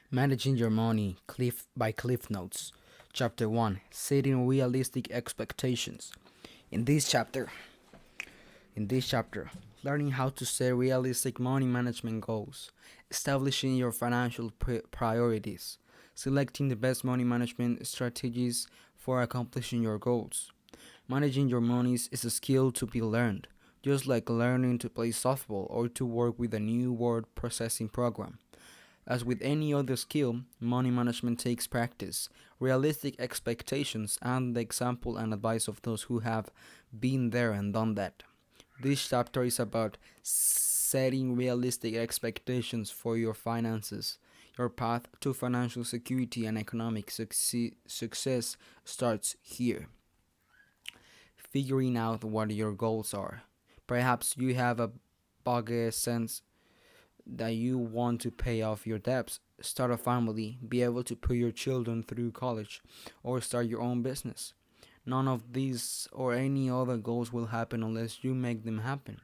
Managing Your Money Cliff by Cliff Notes. Chapter 1: Setting Realistic Expectations. In this chapter, learning how to set realistic money management goals, establishing your financial priorities, selecting the best money management strategies for accomplishing your goals. Managing your monies is a skill to be learned, just like learning to play softball or to work with a new word processing program. As with any other skill, money management takes practice, realistic expectations, and the example and advice of those who have been there and done that. This chapter is about setting realistic expectations for your finances. Your path to financial security and economic success starts here. Figuring out what your goals are. Perhaps you have a vague sense that you want to pay off your debts, start a family, be able to put your children through college, or start your own business. None of these or any other goals will happen unless you make them happen.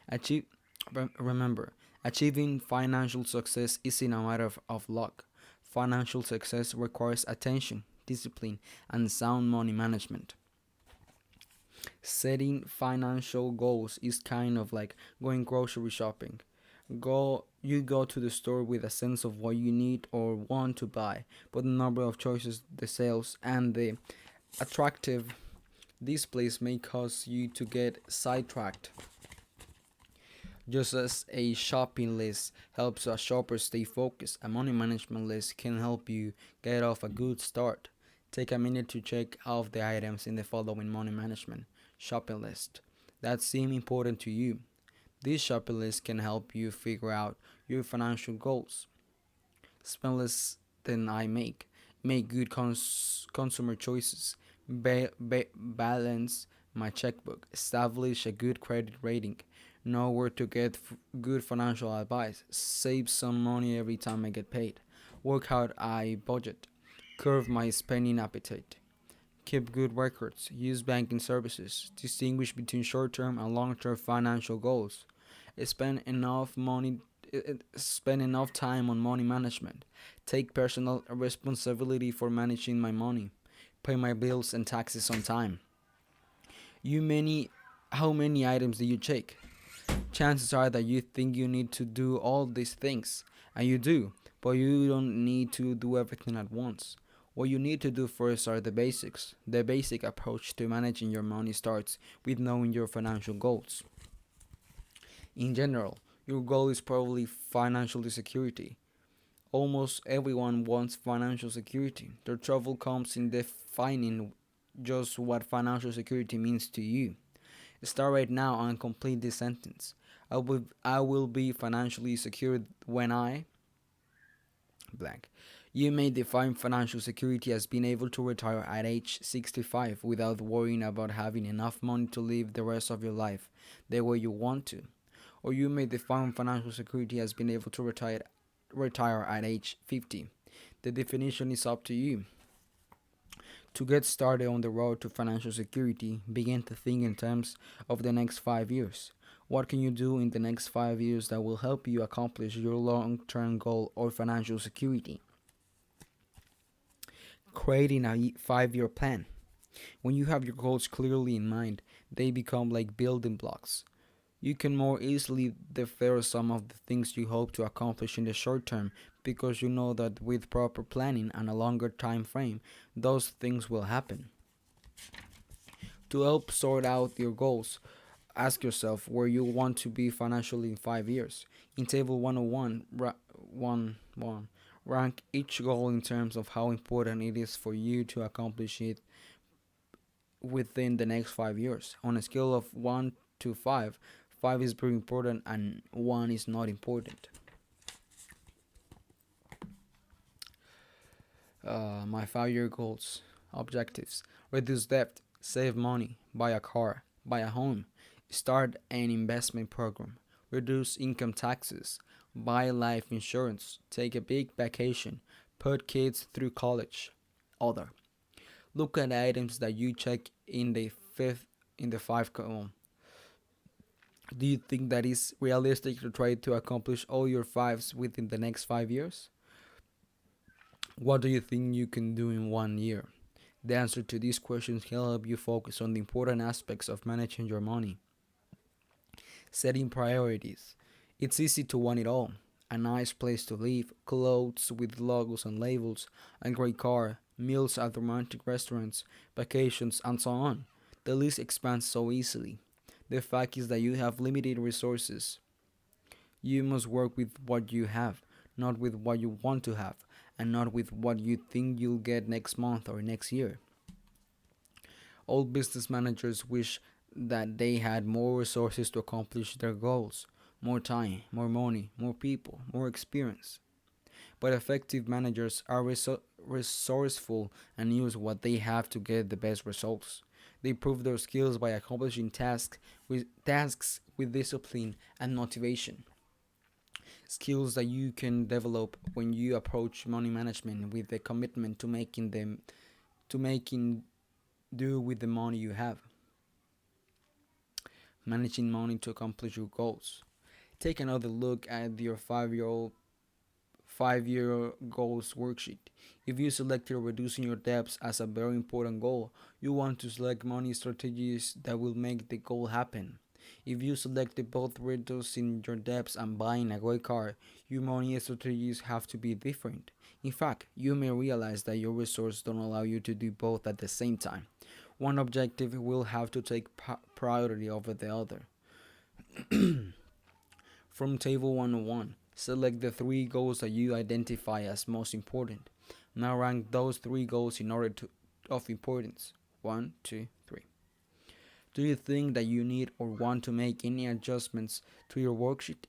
Achieve, Remember, achieving financial success isn't a matter of luck. Financial success requires attention, discipline, and sound money management. Setting financial goals is kind of like going grocery shopping. You go to the store with a sense of what you need or want to buy, but the number of choices, the sales, and the attractive displays may cause you to get sidetracked. Just as a shopping list helps a shopper stay focused, a money management list can help you get off a good start. Take a minute to check off the items in the following money management shopping list that seem important to you. This shopping list can help you figure out your financial goals. Spend less than I make. Make good consumer choices. Balance my checkbook. Establish a good credit rating. Know where to get good financial advice. Save some money every time I get paid. Work out I budget. Curb my spending appetite. Keep good records. Use banking services. Distinguish between short-term and long-term financial goals. Spend enough money spend enough time on money management. Take personal responsibility for managing my money. Pay my bills and taxes on time. You many How many items do you check? Chances are that you think you need to do all these things, and you do, but you don't need to do everything at once. What you need to do first are the basics. The basic approach to managing your money starts with knowing your financial goals. In general, your goal is probably financial security. Almost everyone wants financial security. Their trouble comes in defining just what financial security means to you. Start right now and complete this sentence. I will be financially secure when I blank. You may define financial security as being able to retire at age 65 without worrying about having enough money to live the rest of your life the way you want to. Or you may define financial security as being able to retire at age 50. The definition is up to you. To get started on the road to financial security, begin to think in terms of the next 5 years. What can you do in the next 5 years that will help you accomplish your long term goal or financial security? Creating a 5 year plan. When you have your goals clearly in mind, they become like building blocks. You can more easily defer some of the things you hope to accomplish in the short term because you know that with proper planning and a longer time frame, those things will happen. To help sort out your goals, ask yourself where you want to be financially in 5 years. In table 101, 1, rank each goal in terms of how important it is for you to accomplish it within the next 5 years. On a scale of 1 to 5, 5 is very important and 1 is not important. My 5 year goals, objectives: reduce debt, save money, buy a car, buy a home, start an investment program, reduce income taxes, buy life insurance, take a big vacation, put kids through college. Other. Look at items that you check in the five column. Do you think that is realistic to try to accomplish all your fives within the next 5 years? What do you think you can do in 1 year? The answer to these questions help you focus on the important aspects of managing your money. Setting priorities. It's easy to want it all: a nice place to live, clothes with logos and labels, a great car, meals at romantic restaurants, vacations, and so on. The list expands so easily. The fact is that you have limited resources. You must work with what you have, not with what you want to have, and not with what you think you'll get next month or next year. All business managers wish that they had more resources to accomplish their goals: more time, more money, more people, more experience. But effective managers are resourceful and use what they have to get the best results. They prove their skills by accomplishing tasks with discipline and motivation. Skills that you can develop when you approach money management with the commitment to making do with the money you have. Managing money to accomplish your goals. Take another look at your 5-year goals worksheet. If you selected reducing your debts as a very important goal, you want to select money strategies that will make the goal happen. If you selected both reducing your debts and buying a great car, your money strategies have to be different. In fact, you may realize that your resources don't allow you to do both at the same time. One objective will have to take priority over the other. From Table 101, select the three goals that you identify as most important. Now rank those three goals in of importance. 1, 2, 3. Do you think that you need or want to make any adjustments to your worksheet?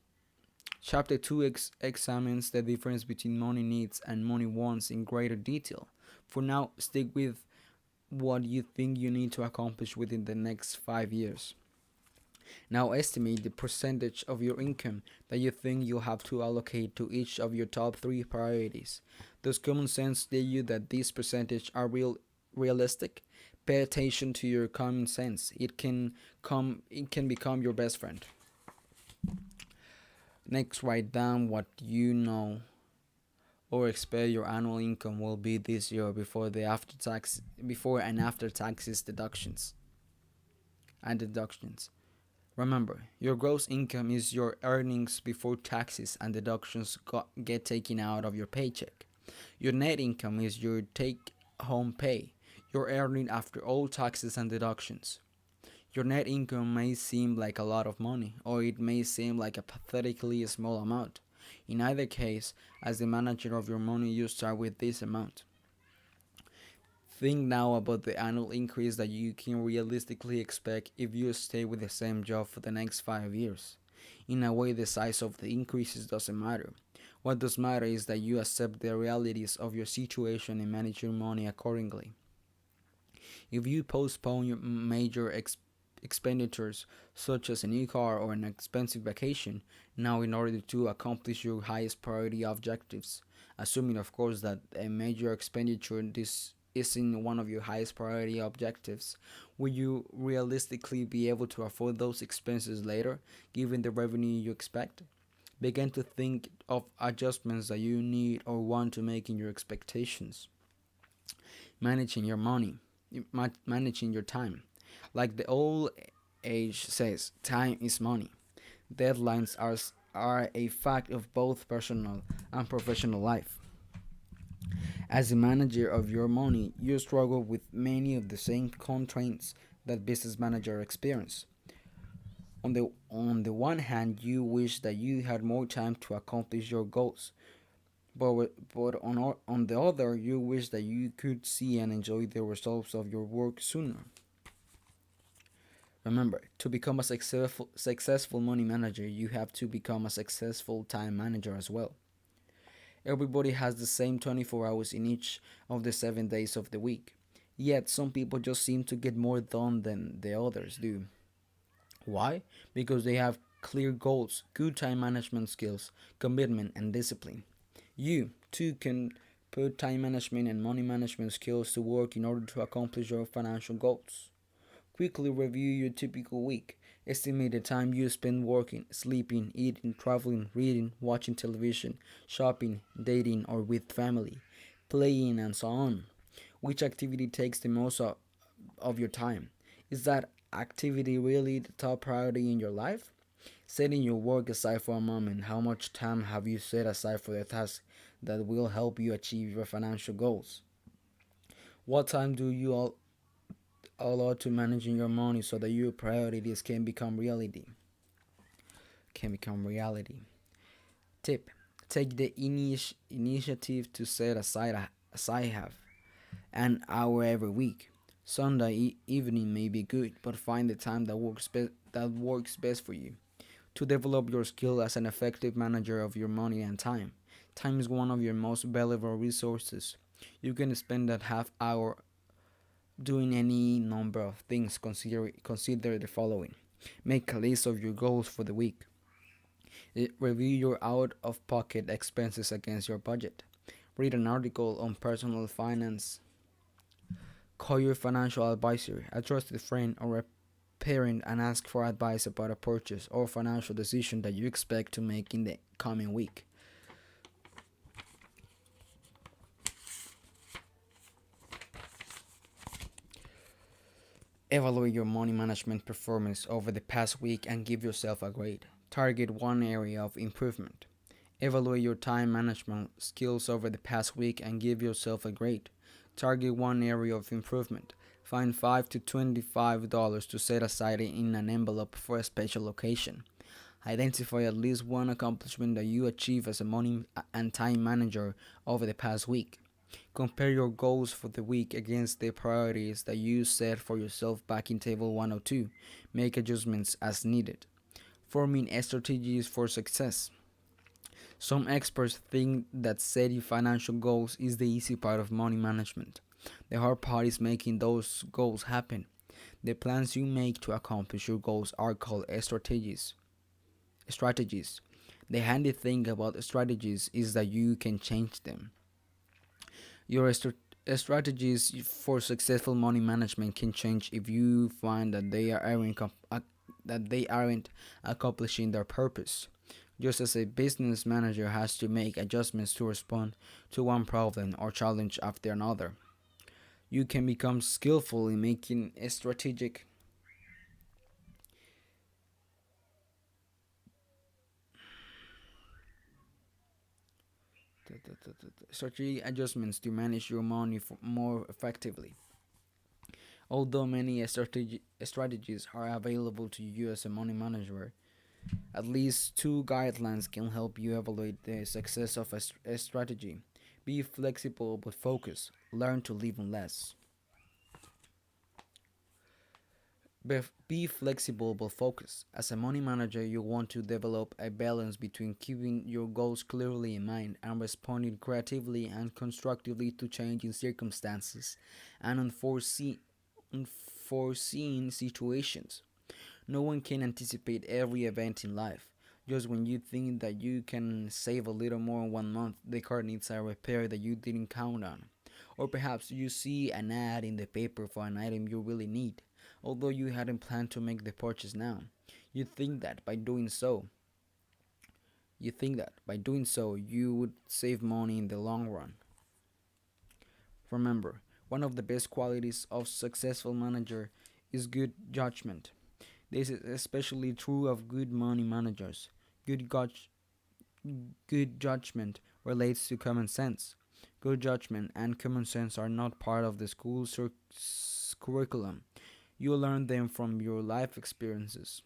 Chapter 2 examines the difference between money needs and money wants in greater detail. For now, stick with what you think you need to accomplish within the next 5 years. Now estimate the percentage of your income that you think you'll have to allocate to each of your top three priorities. Does common sense tell you that these percentages are realistic? Pay attention to your common sense. It can become your best friend. Next, write down what you know or expect your annual income will be this year before and after taxes deductions. Remember, your gross income is your earnings before taxes and deductions get taken out of your paycheck. Your net income is your take home pay, your earning after all taxes and deductions. Your net income may seem like a lot of money, or it may seem like a pathetically small amount. In either case, as the manager of your money, you start with this amount. Think now about the annual increase that you can realistically expect if you stay with the same job for the next 5 years. In a way, the size of the increases doesn't matter. What does matter is that you accept the realities of your situation and manage your money accordingly. If you postpone your major expenditures, such as a new car or an expensive vacation, now in order to accomplish your highest priority objectives, assuming, of course, that a major expenditure this isn't one of your highest priority objectives, will you realistically be able to afford those expenses later, given the revenue you expect? Begin to think of adjustments that you need or want to make in your expectations. Managing your money, managing your time. Like the old age says, time is money. Deadlines are a fact of both personal and professional life. As a manager of your money, you struggle with many of the same constraints that business managers experience. On the one hand, you wish that you had more time to accomplish your goals, but on the other, you wish that you could see and enjoy the results of your work sooner. Remember, to become a successful money manager, you have to become a successful time manager as well. Everybody has the same 24 hours in each of the 7 days of the week. Yet, some people just seem to get more done than the others do. Why? Because they have clear goals, good time management skills, commitment, and discipline. You, too, can put time management and money management skills to work in order to accomplish your financial goals. Quickly review your typical week. Estimate the time you spend working, sleeping, eating, traveling, reading, watching television, shopping, dating, or with family. playing, and so on. Which activity takes the most of your time? Is that activity really the top priority in your life? Setting your work aside for a moment, how much time have you set aside for the task that will help you achieve your financial goals? What time do you allow to managing your money so that your priorities can become reality? Can become reality. Tip: take the initiative to set aside as I have an hour every week. Sunday evening may be good, but find the time that works best for you. To develop your skill as an effective manager of your money and time. Time is one of your most valuable resources. You can spend that half hour doing any number of things. Consider the following. Make a list of your goals for the week. Review your out of pocket expenses against your budget. Read an article on personal finance. Call your financial advisor, a trusted friend, or a parent and ask for advice about a purchase or financial decision that you expect to make in the coming week. Evaluate your money management performance over the past week and give yourself a grade. Target one area of improvement. Evaluate your time management skills over the past week and give yourself a grade. Target one area of improvement. Find $5 to $25 to set aside in an envelope for a special occasion. Identify at least one accomplishment that you achieved as a money and time manager over the past week. Compare your goals for the week against the priorities that you set for yourself back in Table 102. Make adjustments as needed. Forming strategies for success. Some experts think that setting financial goals is the easy part of money management. The hard part is making those goals happen. The plans you make to accomplish your goals are called strategies. Strategies. The handy thing about strategies is that you can change them. Your strategies for successful money management can change if you find that they aren't accomplishing their purpose. Just as a business manager has to make adjustments to respond to one problem or challenge after another, you can become skillful in making a strategic adjustments to manage your money more effectively. Although many strategies are available to you as a money manager, at least two guidelines can help you evaluate the success of a strategy. Be flexible but focused. Learn to live on less. Be flexible but focused. As a money manager, you want to develop a balance between keeping your goals clearly in mind and responding creatively and constructively to changing circumstances and unforeseen situations. No one can anticipate every event in life. Just when you think that you can save a little more in 1 month, the car needs a repair that you didn't count on. Or perhaps you see an ad in the paper for an item you really need, although you hadn't planned to make the purchase now. You think that by doing so, you would save money in the long run. Remember, one of the best qualities of successful manager is good judgment. This is especially true of good money managers. Good, good judgment relates to common sense. Good judgment and common sense are not part of the school's curriculum. You learn them from your life experiences.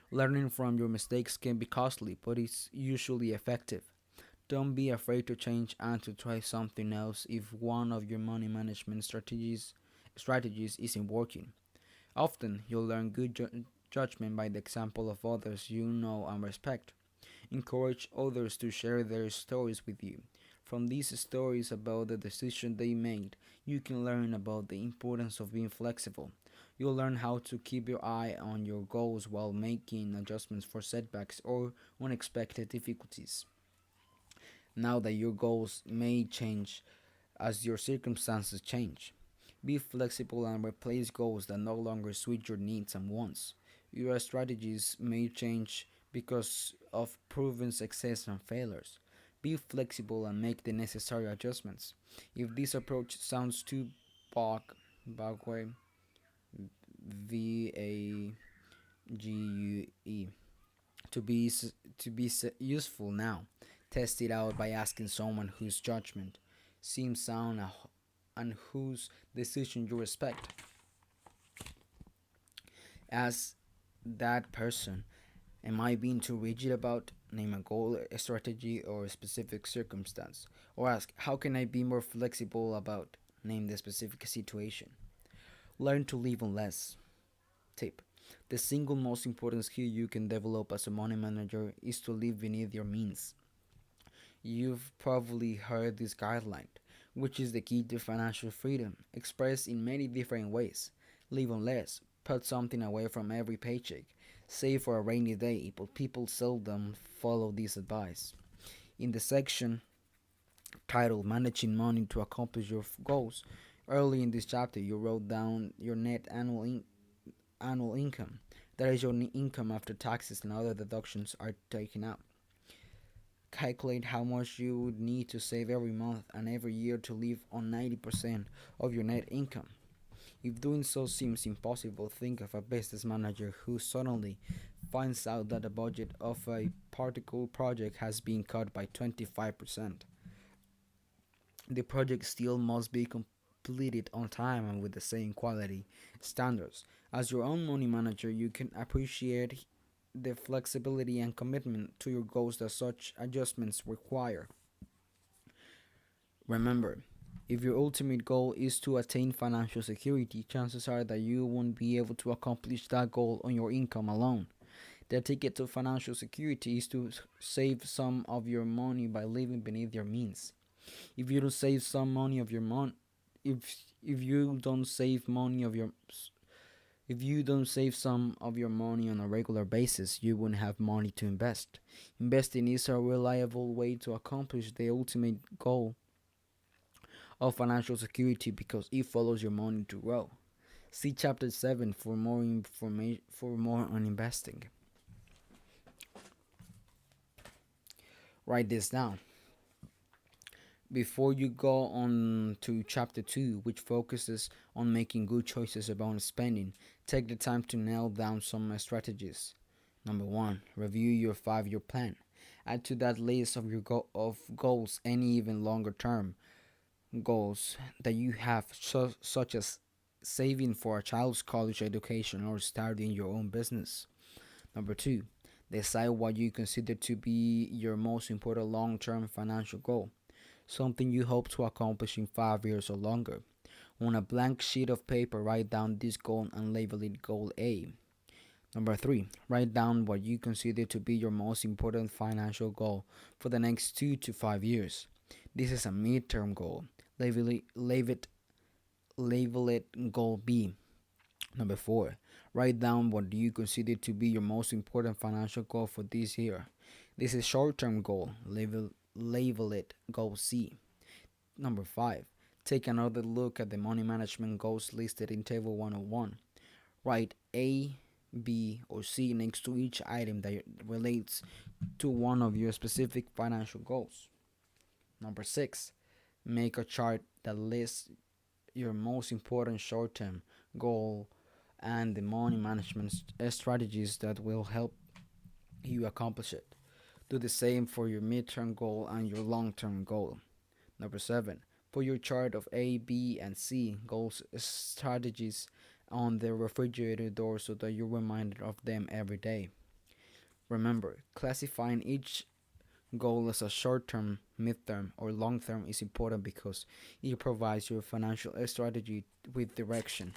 Learning from your mistakes can be costly, but it's usually effective. Don't be afraid to change and to try something else if one of your money management strategies isn't working. Often, you'll learn good judgment by the example of others you know and respect. Encourage others to share their stories with you. From these stories about the decision they made, you can learn about the importance of being flexible. You'll learn how to keep your eye on your goals while making adjustments for setbacks or unexpected difficulties. Now that your goals may change as your circumstances change, be flexible and replace goals that no longer suit your needs and wants. Your strategies may change because of proven success and failures. Be flexible and make the necessary adjustments. If this approach sounds too bog, bogway, VAGUE, to be useful now, test it out by asking someone whose judgment seems sound and whose decision you respect. Ask that person, am I being too rigid about name a goal, a strategy, or a specific circumstance? Or ask, how can I be more flexible about name the specific situation? Learn to live on less. Tip. The single most important skill you can develop as a money manager is to live beneath your means. You've probably heard this guideline, which is the key to financial freedom, expressed in many different ways. Live on less, put something away from every paycheck, save for a rainy day, but people seldom follow this advice. In the section titled Managing Money to Accomplish Your Goals, early in this chapter you wrote down your net annual income. That is your income after taxes and other deductions are taken out. Calculate how much you would need to save every month and every year to live on 90% of your net income. If doing so seems impossible, think of a business manager who suddenly finds out that the budget of a particular project has been cut by 25%. The project still must be completed on time and with the same quality standards. As your own money manager, you can appreciate the flexibility and commitment to your goals that such adjustments require. Remember, if your ultimate goal is to attain financial security, chances are that you won't be able to accomplish that goal on your income alone. The ticket to financial security is to save some of your money by living beneath your means. If you don't save some money of your if you don't save money of your if you don't save some of your money on a regular basis, you won't have money to invest. Investing is a reliable way to accomplish the ultimate goal of financial security because it follows your money to grow. See chapter 7 for more information for more on investing. Write this down. Before you go on to chapter 2, which focuses on making good choices about spending, take the time to nail down some strategies. Number 1, review your 5-year plan. Add to that list of your goals any even longer term goals that you have, such as saving for a child's college education or starting your own business. Number 2, decide what you consider to be your most important long term financial goal, something you hope to accomplish in 5 years or longer. On a blank sheet of paper, write down this goal and label it Goal A. Number 3, write down what you consider to be your most important financial goal for the next 2 to 5 years. This is a midterm goal. Label it Goal B. Number 4, write down what you consider to be your most important financial goal for this year. This is short-term goal. Label it Goal C. Number 5, take another look at the money management goals listed in Table 101. Write A, B, or C next to each item that relates to one of your specific financial goals. Number 6, make a chart that lists your most important short-term goal and the money management strategies that will help you accomplish it. Do the same for your midterm goal and your long-term goal. Number 7, put your chart of A, B, and C goals strategies on the refrigerator door so that you're reminded of them every day. Remember, classifying each goal as a short-term, mid-term, or long-term is important because it provides your financial strategy with direction.